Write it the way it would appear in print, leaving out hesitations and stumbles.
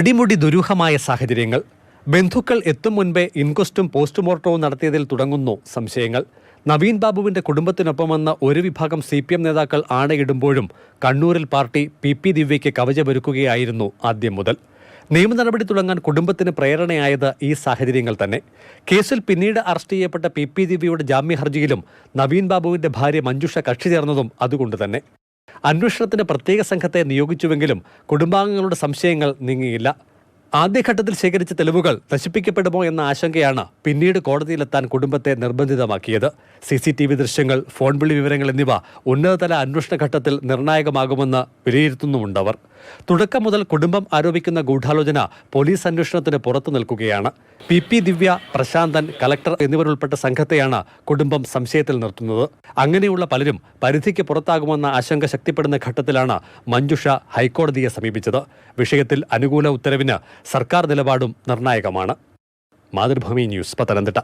അടിമുടി ദുരൂഹമായ സാഹചര്യങ്ങൾ. ബന്ധുക്കൾ എത്തും മുൻപേ ഇൻക്വസ്റ്റും പോസ്റ്റ്മോർട്ടവും നടത്തിയതിൽ തുടങ്ങുന്നു സംശയങ്ങൾ. നവീൻ ബാബുവിന്റെ കുടുംബത്തിനൊപ്പമെന്ന് ഒരു വിഭാഗം CPM നേതാക്കൾ ആണയിടുമ്പോഴും കണ്ണൂരിൽ പാർട്ടി PP ദിവ്യയ്ക്ക് കവചമൊരുക്കുകയായിരുന്നു ആദ്യം മുതൽ. നിയമ നടപടി തുടങ്ങാൻ കുടുംബത്തിന് പ്രേരണയായത് ഈ സാഹചര്യങ്ങൾ തന്നെ. കേസിൽ പിന്നീട് അറസ്റ്റ് ചെയ്യപ്പെട്ട PP ദിവ്യയുടെ ജാമ്യ ഹർജിയിലും നവീൻ ബാബുവിന്റെ ഭാര്യ മഞ്ജുഷ കക്ഷി ചേർന്നതും അതുകൊണ്ട് തന്നെ. അന്വേഷണത്തിന് പ്രത്യേക സംഘത്തെ നിയോഗിച്ചുവെങ്കിലും കുടുംബാംഗങ്ങളുടെ സംശയങ്ങൾ നീങ്ങിയില്ല. ആദ്യഘട്ടത്തിൽ ശേഖരിച്ച തെളിവുകൾ നശിപ്പിക്കപ്പെടുമോ എന്ന ആശങ്കയാണ് പിന്നീട് കോടതിയിലെത്താൻ കുടുംബത്തെ നിർബന്ധിതമാക്കിയത്. CCTV ദൃശ്യങ്ങൾ, ഫോൺ വിളി വിവരങ്ങൾ എന്നിവ ഉന്നതതല അന്വേഷണ ഘട്ടത്തിൽ നിർണായകമാകുമെന്ന് വിലയിരുത്തുന്നുമുണ്ടവർ. തുടക്കം മുതൽ കുടുംബം ആരോപിക്കുന്ന ഗൂഢാലോചന പോലീസ് അന്വേഷണത്തിന് പുറത്തു നിൽക്കുകയാണ്. PP ദിവ്യ, പ്രശാന്തൻ, കളക്ടർ എന്നിവരുൾപ്പെട്ട സംഘത്തെയാണ് കുടുംബം സംശയത്തിൽ നിർത്തുന്നത്. അങ്ങനെയുള്ള പലരും പരിധിക്ക് പുറത്താകുമെന്ന ആശങ്ക ശക്തിപ്പെടുന്ന ഘട്ടത്തിലാണ് മഞ്ജുഷ ഹൈക്കോടതിയെ സമീപിച്ചത്. വിഷയത്തിൽ അനുകൂല ഉത്തരവിന് സർക്കാർ നിലപാടും നിർണായകമാണ്. മാതൃഭൂമി ന്യൂസ്, പത്തനംതിട്ട.